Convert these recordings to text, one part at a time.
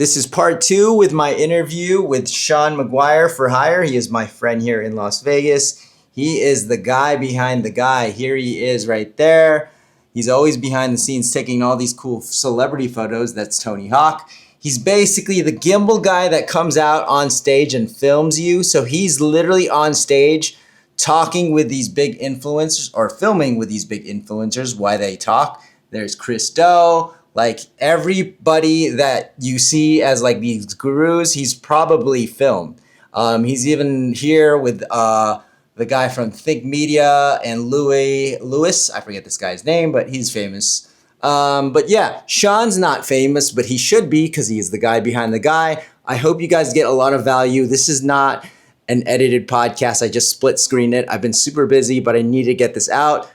This is part 2 with my interview with Sean McGuire for Hire. He is my friend here in Las Vegas. He is the guy behind the guy. Here he is right there. He's always behind the scenes taking all these cool celebrity photos. That's Tony Hawk. He's basically the gimbal guy that comes out on stage and films you. So he's literally on stage talking with these big influencers or filming with these big influencers while they talk. There's Chris Do. Like everybody that you see as like these gurus, he's probably filmed. He's even here with the guy from Think Media and Lewis. I forget this guy's name, but he's famous. But yeah, Sean's not famous, but he should be because he is the guy behind the guy. I hope you guys get a lot of value. This is not an edited podcast. I just split screened it. I've been super busy, but I need to get this out.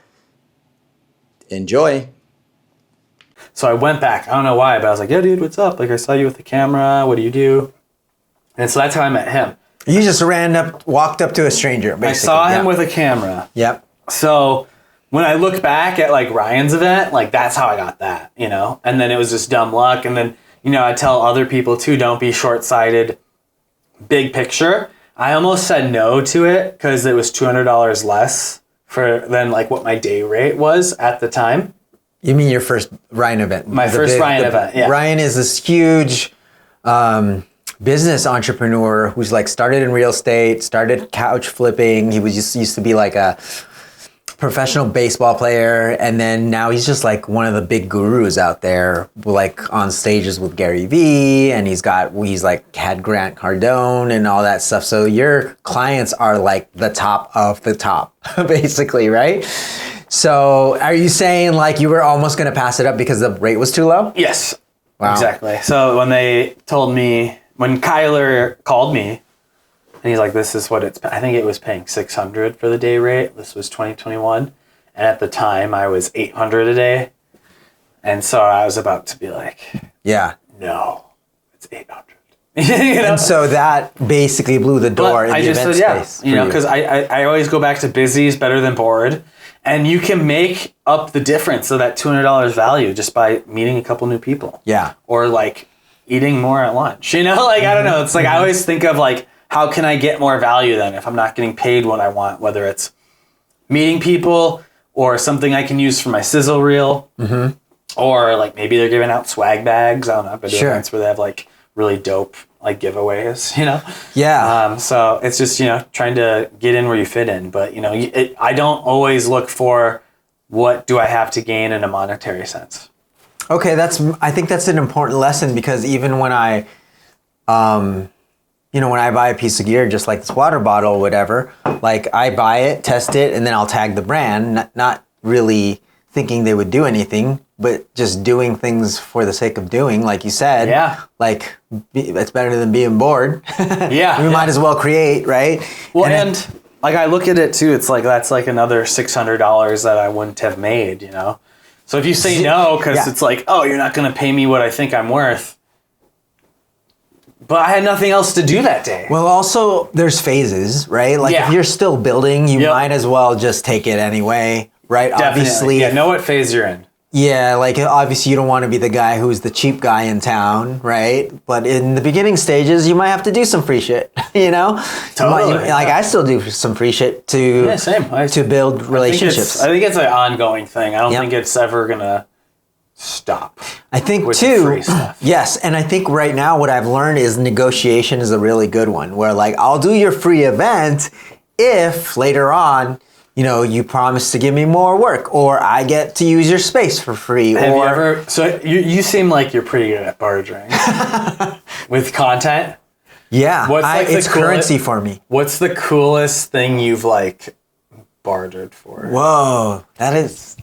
Enjoy. So I went back. I don't know why, but I was like, yeah, dude, what's up? Like, I saw you with the camera. What do you do? And so that's how I met him. You just walked up to a stranger, basically. I saw him with a camera. Yep. So when I look back at like Ryan's event, like that's how I got that, you know? And then it was just dumb luck. And then, you know, I tell other people too, don't be short-sighted. Big picture. I almost said no to it because it was $200 less than like what my day rate was at the time. You mean your first Ryan event? My first Ryan event, yeah. Ryan is this huge business entrepreneur who's like started in real estate, started couch flipping. He used to be like a professional baseball player, and then now he's just like one of the big gurus out there, like on stages with Gary Vee, and he's like had Grant Cardone and all that stuff. So your clients are like the top of the top, basically, right? So are you saying like you were almost going to pass it up because the rate was too low? Yes. Wow. Exactly. So when Kyler called me and he's like, this is what I think it was paying $600 for the day rate. This was 2021. And at the time I was $800 a day. And so I was about to be like, yeah, no, it's $800. You know? And so that basically blew the door in the event space. You know, because I always go back to busy is better than bored. And you can make up the difference of that $200 value just by meeting a couple new people. Yeah. Or like eating more at lunch. You know, like, I don't know. It's like, I always think of like, how can I get more value then if I'm not getting paid what I want, whether it's meeting people or something I can use for my sizzle reel, or like maybe they're giving out swag bags. I don't know. I've been doing events where they have like really dope like giveaways, you know? Yeah. So it's just, you know, trying to get in where you fit in. But, you know, I don't always look for what do I have to gain in a monetary sense. Okay, I think that's an important lesson because even when I, you know, when I buy a piece of gear, just like this water bottle or whatever, like I buy it, test it, and then I'll tag the brand, not really thinking they would do anything, but just doing things for the sake of doing, like you said. Yeah. Like, it's better than being bored. Yeah. We might as well create, right? Well, and like I look at it too, it's like that's like another $600 that I wouldn't have made, you know? So if you say no, because it's like, oh, you're not going to pay me what I think I'm worth. But I had nothing else to do that day. Well, also, there's phases, right? Like, if you're still building, you might as well just take it anyway, right? Definitely. Obviously. Yeah, know what phase you're in. Yeah, like, obviously, you don't want to be the guy who's the cheap guy in town, right? But in the beginning stages, you might have to do some free shit, you know? Totally. Like, I still do some free shit to build relationships. I think it's an ongoing thing. I don't think it's ever going to stop. I think too, yes, and I think right now what I've learned is negotiation is a really good one, where like I'll do your free event if later on, you know, you promise to give me more work or I get to use your space for free. So you seem like you're pretty good at bartering with content. Yeah, it's currency for me. What's the coolest thing you've like bartered for? Whoa, that is...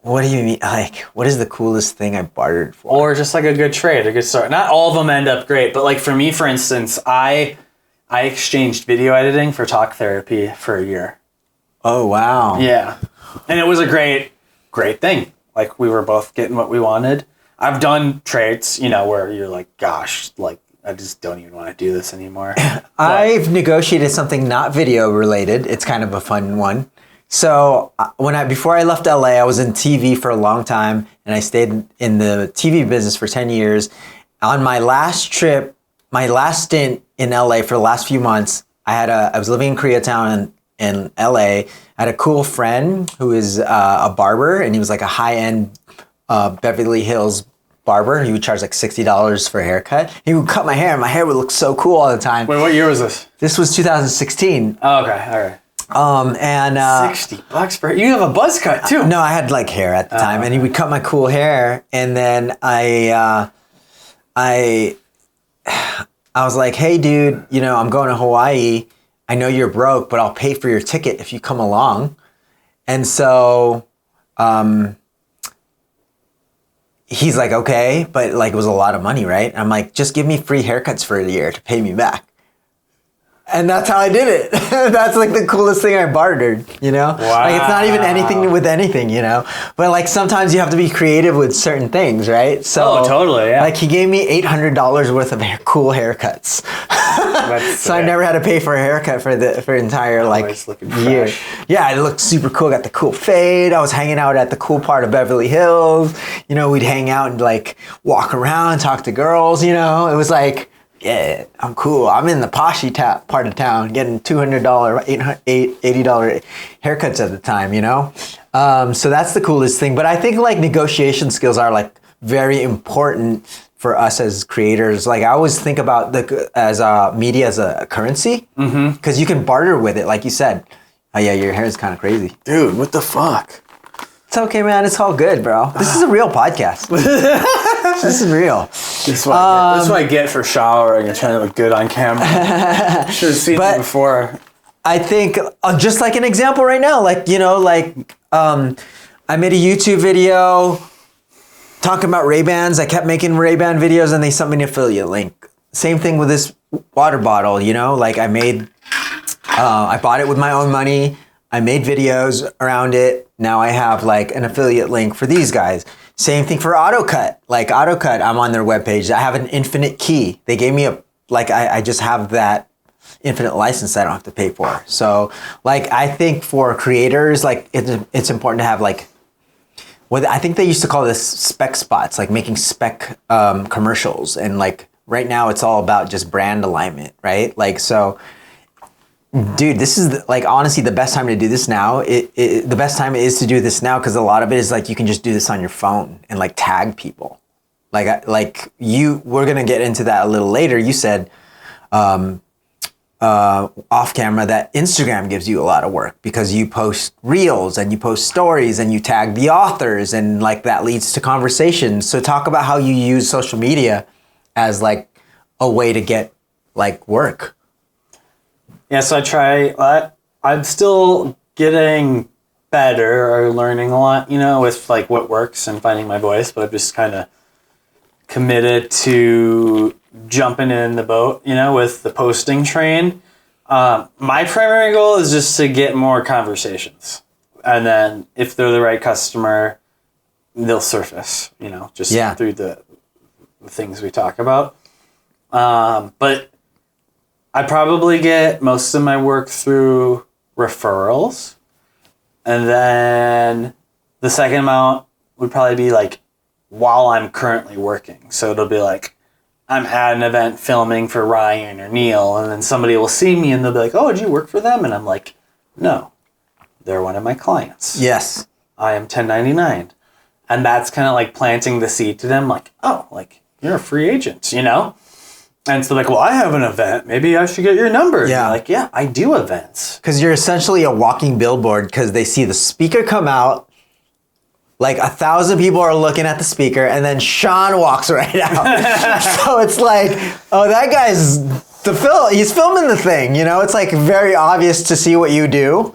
What do you mean? Like, what is the coolest thing I bartered for? Or just like a good trade, a good start. Not all of them end up great, but like for me, for instance, I exchanged video editing for talk therapy for a year. Oh, wow. Yeah. And it was a great thing. Like we were both getting what we wanted. I've done trades, you know, where you're like, gosh, like I just don't even want to do this anymore. I've negotiated something not video related. It's kind of a fun one. So before I left LA, I was in TV for a long time, and I stayed in the TV business for 10 years. On my last trip, my last stint in LA for the last few months, I was living in Koreatown in LA. I had a cool friend who is a barber, and he was like a high-end Beverly Hills barber. He would charge like $60 for a haircut. He would cut my hair, and my hair would look so cool all the time. Wait, what year was this? This was 2016. Oh, okay, all right. And $60 per. You have a buzz cut too. No, I had like hair at the time, and he would cut my cool hair, and then I was like, hey, dude, I'm going to Hawaii. I know you're broke, but I'll pay for your ticket if you come along. And so, he's like, okay, but like it was a lot of money, right? And I'm like, just give me free haircuts for a year to pay me back. And that's how I did it. That's like the coolest thing I bartered, Wow. Like it's not even anything with anything, But like sometimes you have to be creative with certain things, right? So totally, yeah. Like he gave me $800 worth of cool haircuts. So I never had to pay for a haircut for the entire year. Yeah, it looked super cool. Got the cool fade. I was hanging out at the cool part of Beverly Hills. We'd hang out and like walk around, talk to girls. It was like, yeah, I'm cool. I'm in the poshy part of town, getting $200, $80 haircuts at the time. So that's the coolest thing. But I think like negotiation skills are like very important for us as creators. Like I always think about media as a currency, because you can barter with it, like you said. Oh yeah, your hair is kind of crazy, dude. What the fuck? It's okay, man. It's all good, bro. This is a real podcast. This is real. This is what I get for showering and trying to look good on camera. Should have seen it before. I think just like an example right now, I made a YouTube video talking about Ray-Bans. I kept making Ray-Ban videos, and they sent me an affiliate link. Same thing with this water bottle. Like I bought it with my own money. I made videos around it. Now I have like an affiliate link for these guys. Same thing for AutoCut. Like AutoCut, I'm on their webpage. I have an infinite key. They gave me I just have that infinite license that I don't have to pay for. So like, I think for creators, like it's important to have like, I think they used to call this spec spots, like making spec commercials. And like right now it's all about just brand alignment, right? Like, so dude, this is honestly the best time to do this now. The best time is to do this now, because a lot of it is like you can just do this on your phone and like tag people. We're gonna get into that a little later. You said off camera that Instagram gives you a lot of work because you post reels and you post stories and you tag the authors, and like that leads to conversations. So talk about how you use social media as like a way to get like work. Yeah, so I'm still getting better or learning a lot, with like what works and finding my voice, but I'm just kind of committed to jumping in the boat, with the posting train. My primary goal is just to get more conversations. And then if they're the right customer, they'll surface, through the things we talk about. But I probably get most of my work through referrals. And then the second amount would probably be like while I'm currently working. So it'll be like I'm at an event filming for Ryan or Neil, and then somebody will see me and they'll be like, oh, did you work for them? And I'm like, no, they're one of my clients. Yes. I am 1099. And that's kind of like planting the seed to them, like, oh, like you're a free agent, And so like, well, I have an event. Maybe I should get your number. Yeah. Like, yeah, I do events. Because you're essentially a walking billboard, because they see the speaker come out, like 1,000 people are looking at the speaker, and then Sean walks right out. So it's like, oh, that guy's he's filming the thing, It's like very obvious to see what you do.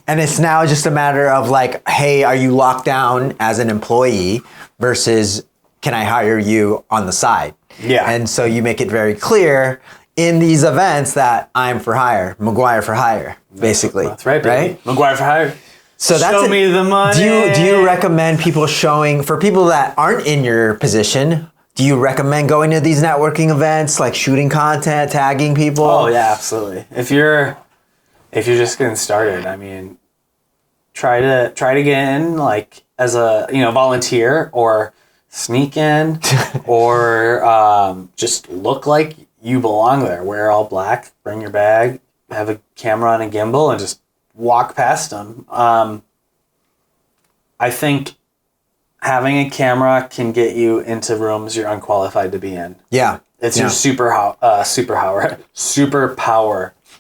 And it's now just a matter of like, hey, are you locked down as an employee versus can I hire you on the side? Yeah. And so you make it very clear in these events that I'm for hire, McGuire for hire, basically. That's right, baby. Right? McGuire for hire. So that's Show me the money. Do you recommend people for people that aren't in your position, do you recommend going to these networking events, like shooting content, tagging people? Oh yeah, absolutely. If you're just getting started, I mean, try to get in like as a volunteer or sneak in or just look like you belong there. Wear all black, bring your bag, have a camera on a gimbal, and just walk past them. I think having a camera can get you into rooms you're unqualified to be in. Yeah. It's your superpower.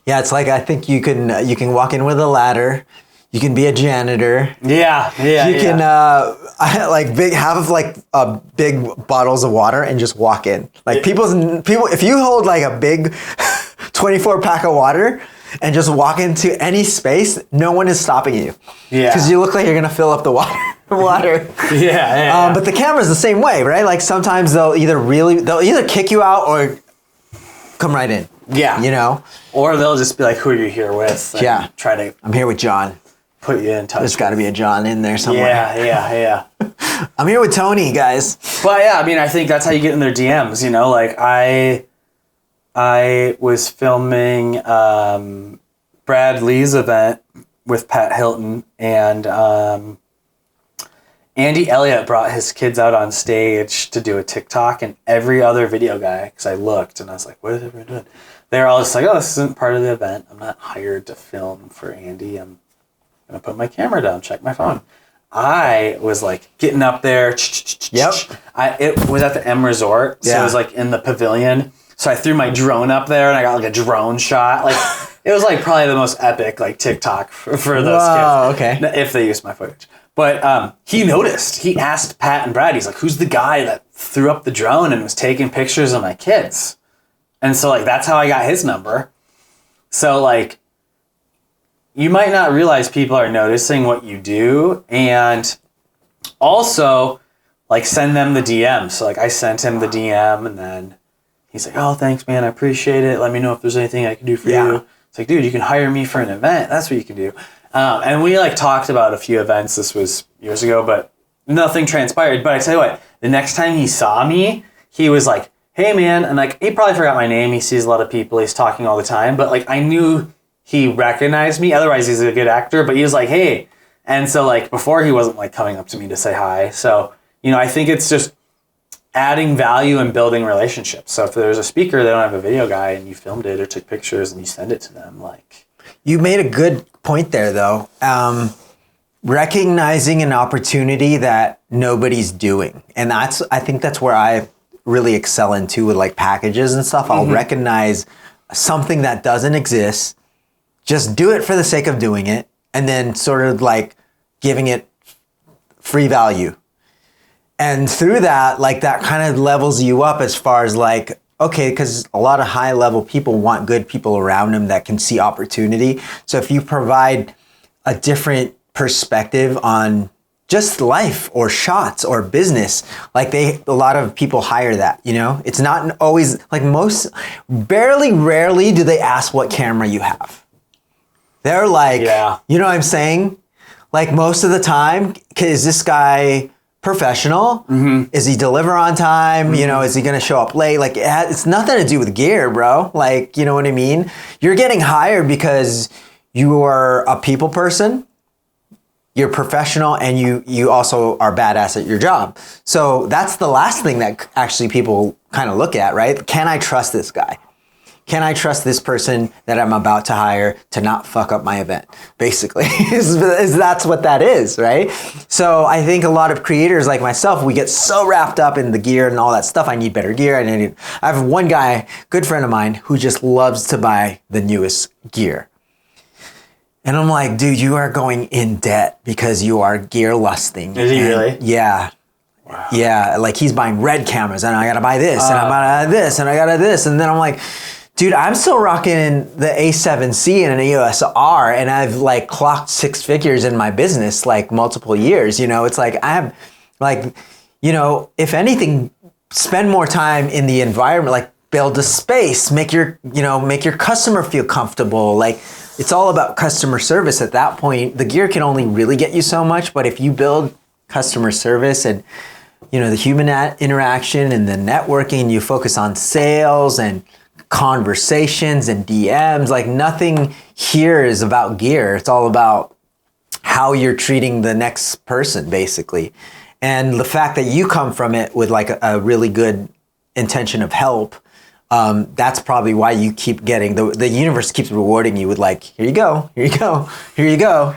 Yeah, it's like I think you can walk in with a ladder. You can be a janitor. Yeah. You can have big bottles of water and just walk in. Like people, if you hold like a big 24 pack of water and just walk into any space, no one is stopping you. Yeah. Because you look like you're gonna fill up the water. Yeah. But the camera's the same way, right? Like sometimes they'll either kick you out or come right in. Yeah. You know? Or they'll just be like, who are you here with? And Yeah. try to I'm here with John. put you in touch. There's got to be a John in there somewhere. Yeah. I'm here with Tony, guys. But yeah, I mean, I think that's how you get in their DMs, you know? Like, I was filming Brad Lee's event with Pat Hilton, and Andy Elliott brought his kids out on stage to do a TikTok, and every other video guy, because I looked, and I was like, what is everyone doing? They're all just like, oh, this isn't part of the event. I'm not hired to film for Andy. I'm going to put my camera down, check my phone. I was like getting up there. Yep. It was at the M Resort, so it was like in the pavilion. So I threw my drone up there and I got like a drone shot. Like it was like probably the most epic like TikTok for those kids. Okay. If they used my footage. But he noticed. He asked Pat and Brad, he's like, who's the guy that threw up the drone and was taking pictures of my kids? And so like that's how I got his number. So like you might not realize people are noticing what you do, and also like send them the DM. So like I sent him the DM, and then he's like, oh, thanks, man. I appreciate it. Let me know if there's anything I can do for you. It's like, dude, you can hire me for an event. That's what you can do. And we like talked about a few events. This was years ago, but nothing transpired. But I tell you what, the next time he saw me, he was like, hey, man. And like, he probably forgot my name. He sees a lot of people. He's talking all the time. But like, I knew he recognized me. Otherwise, he's a good actor. But he was like, hey. And so like, before he wasn't like coming up to me to say hi. So, you know, I think it's just adding value and building relationships. So if there's a speaker, they don't have a video guy, and you filmed it or took pictures and you send it to them, like. You made a good point there, though. Recognizing an opportunity that nobody's doing. And I think that's where I really excel into with like packages and stuff. I'll recognize something that doesn't exist, just do it for the sake of doing it, and then sort of like giving it free value. And through that, like that kind of levels you up as far as like, okay, because a lot of high level people want good people around them that can see opportunity. So if you provide a different perspective on just life or shots or business, like a lot of people hire that, you know? It's not always like rarely do they ask what camera you have. They're like, you know what I'm saying? Like most of the time, is this guy professional? Is he deliver on time? You know, is he going to show up late? Like it's nothing to do with gear, bro. Like, you know what I mean? You're getting hired because you are a people person, you're professional, and you also are badass at your job. So that's the last thing that actually people kind of look at, right? Can I trust this guy? Can I trust this person that I'm about to hire to not fuck up my event? Basically, that's what that is, right? So I think a lot of creators like myself, we get so wrapped up in the gear and all that stuff. I need better gear. I have one guy, good friend of mine, who just loves to buy the newest gear. And I'm like, dude, you are going in debt because you are gear lusting. Is he really? Yeah. Wow. Yeah, like he's buying red cameras, and I gotta buy this, and I'm gonna this, and I gotta this, and then I'm like, dude, I'm still rocking the A7C and an EOS R, and I've like clocked 6 figures in my business like multiple years. You know, it's like I have, like, you know, if anything, spend more time in the environment, like build a space, make your customer feel comfortable. Like it's all about customer service at that point. The gear can only really get you so much, but if you build customer service and, you know, the human interaction and the networking, you focus on sales and conversations and DMs, like nothing here is about gear. It's all about how you're treating the next person, basically. And the fact that you come from it with like a really good intention of help, that's probably why you keep getting, the universe keeps rewarding you with like, here you go, here you go, here you go.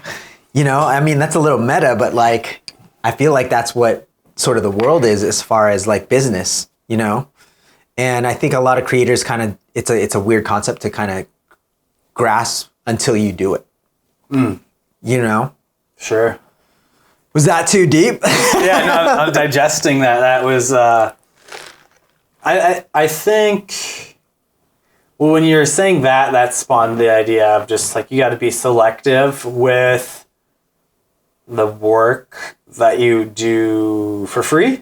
You know, I mean, that's a little meta, but like, I feel like that's what sort of the world is as far as like business, you know? And I think a lot of creators kind of, it's a weird concept to kind of grasp until you do it. You know? Sure. Was that too deep? Yeah, no, I'm digesting that. That was, I think, well, when you're saying that, that spawned the idea of just like, you got to be selective with the work that you do for free,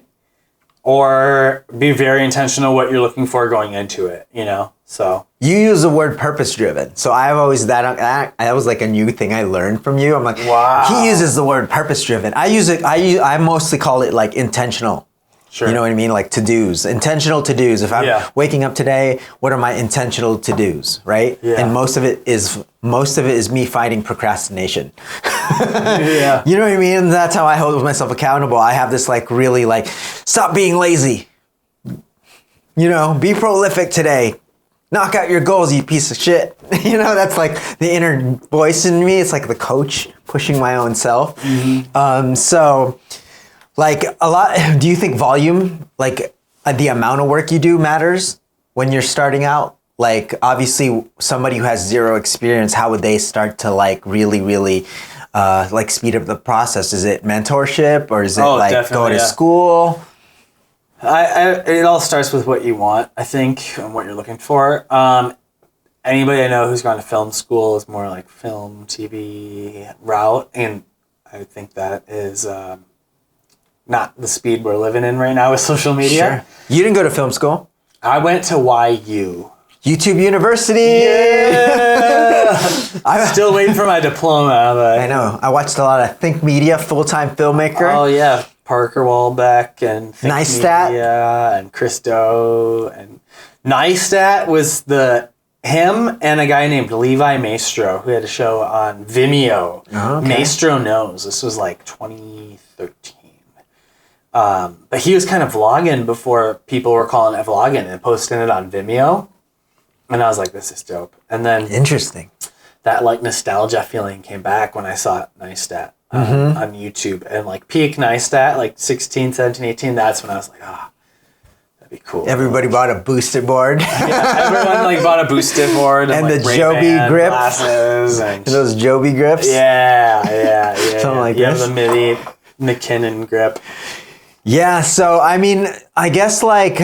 or be very intentional what you're looking for going into it, you know? So You use the word purpose driven. So I've always, that was like a new thing I learned from you. I'm like, Wow. He uses the word purpose driven. I mostly call it like intentional. Sure. You know what I mean? Like to-dos, intentional to-dos. If I'm waking up today, what are my intentional to-dos, right? Yeah. And most of it is me fighting procrastination. Yeah. You know what I mean? That's how I hold myself accountable. I have this like really like, stop being lazy. You know, be prolific today. Knock out your goals, you piece of shit. You know, that's like the inner voice in me. It's like the coach pushing my own self. So like a lot, do you think volume, like the amount of work you do matters when you're starting out? Like obviously somebody who has zero experience, how would they start to like really like speed up the process? Is it mentorship or is it like go to school? It all starts with what you want, I think, and what you're looking for. Anybody I know who's gone to film school is more like film, TV route, and I think that is not the speed we're living in right now with social media. Sure. You didn't go to film school? I went to YU. YouTube University! Yeah! I'm still waiting for my diploma. But I know. I watched a lot of Think Media, full-time filmmaker. Oh, yeah. Parker Walbeck and Think Neistat. Media and Chris Do. And Neistat was him and a guy named Levi Maestro who had a show on Vimeo. Oh, okay. Maestro Knows. This was like 2013. But he was kind of vlogging before people were calling it vlogging and posting it on Vimeo. And I was like, this is dope. And then Interesting. that like nostalgia feeling came back when I saw Neistat on YouTube. And like peak Neistat, like 16, 17, 18, that's when I was like, that'd be cool. Everybody bought a boosted board. Yeah, everyone like bought a boosted board and And like the Joby Ray-Ban grip. glasses and Those Joby grips. yeah. Something like you this. have the MIDI McKinnon grip. Yeah, so I mean, I guess like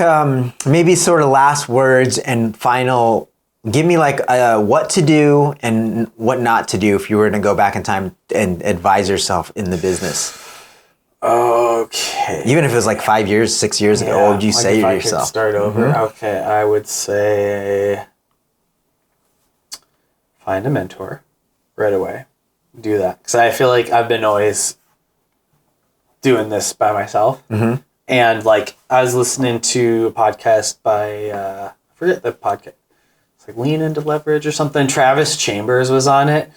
maybe sort of last words and final, give me like what to do and what not to do if you were to go back in time and advise yourself in the business. Okay. Even if it was like 5 years, 6 years ago, what would you say if to I could yourself? start over. Okay, I would say find a mentor right away. Do that. Because I feel like I've been always doing this by myself. And like I was listening to a podcast by, I forget the podcast. It's like Lean Into Leverage or something. Travis Chambers was on it.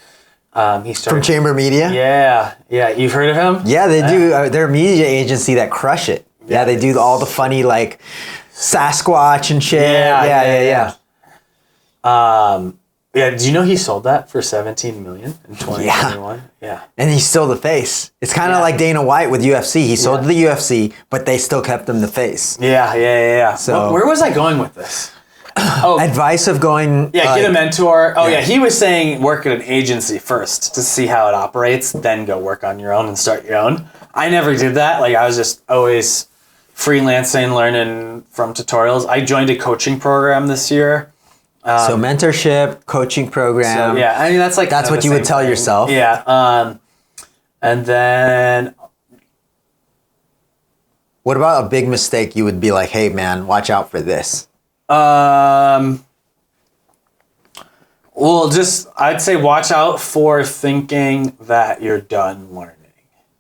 He started From Chamber Media? Yeah. You've heard of him? Yeah, they do. They're a media agency that crush it. Yeah, they do all the funny like Sasquatch and shit. Yeah. Yeah, do you know he sold that for $17 million in 2021? Yeah. And he's still the face. It's kind of like Dana White with UFC. He sold to the UFC, but they still kept him the face. Yeah. So- where was I going with this? Advice of going... Yeah, get a mentor. Oh, yeah. He was saying work at an agency first to see how it operates, then go work on your own and start your own. I never did that. Like, I was just always freelancing, learning from tutorials. I joined a coaching program this year. So mentorship, coaching program. So, yeah, I mean, that's like... That's kind of what the you would same tell thing. yourself. Yeah. And then... What about a big mistake you would be like, hey, man, watch out for this? Well, I'd say watch out for thinking that you're done learning.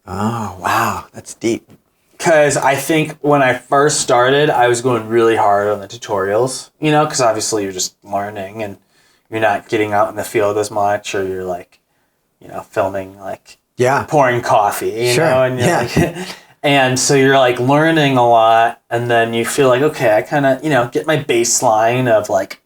Oh, wow. That's deep. Because I think when I first started, I was going really hard on the tutorials, because obviously you're just learning and you're not getting out in the field as much, or you're like, filming like Yeah. pouring coffee, you Sure. know, and you're Yeah. like, and so you're like learning a lot, and then you feel like, okay, I kind of, get my baseline of like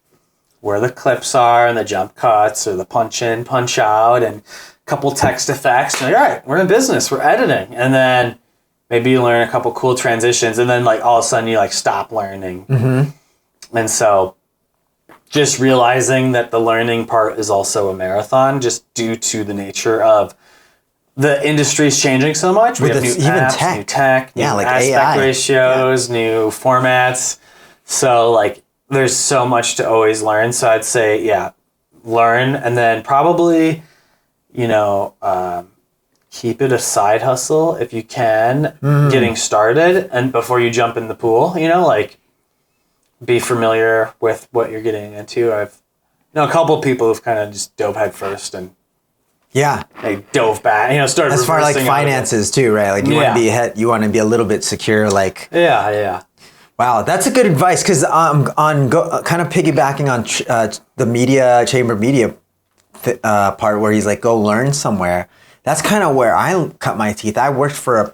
where the clips are and the jump cuts or the punch in, punch out, and a couple text effects. And like, all right, we're in business, we're editing, and then maybe you learn a couple cool transitions, and then like all of a sudden you like stop learning, and so just realizing that the learning part is also a marathon, just due to the nature of the industry's changing so much. We With have new this- even apps, new tech, Yeah, new like aspect AI. ratios, new formats. So like there's so much to always learn. So I'd say, yeah, learn, and then probably, keep it a side hustle if you can, getting started, and before you jump in the pool, like be familiar with what you're getting into. I've a couple people who've kind of just dove head first and Yeah. they dove back, started As far as like reversing out of it. finances too, right? Like you want Yeah. to be ahead, you want to be a little bit secure. Like, Yeah. wow, that's a good advice. Because kind of piggybacking on the chamber media part where he's like, go learn somewhere. That's kind of where I cut my teeth. I worked for a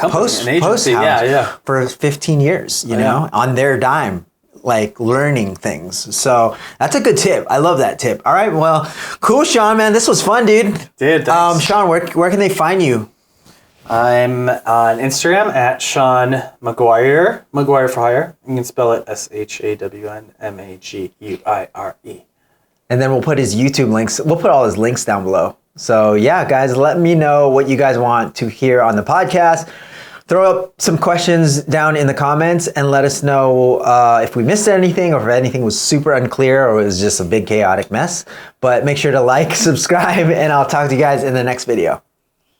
Company, post an agency, house yeah. for 15 years, you know, on their dime, like learning things. So that's a good tip. I love that tip. All right, well, cool, Sean, man. This was fun, dude. Dude, thanks. Sean, where can they find you? I'm on Instagram at Sean McGuire, McGuire for hire. You can spell it ShawnMaguire. And then we'll put his YouTube links. We'll put all his links down below. So yeah, guys, let me know what you guys want to hear on the podcast. Throw up some questions down in the comments and let us know if we missed anything or if anything was super unclear or it was just a big chaotic mess. But make sure to like, subscribe, and I'll talk to you guys in the next video.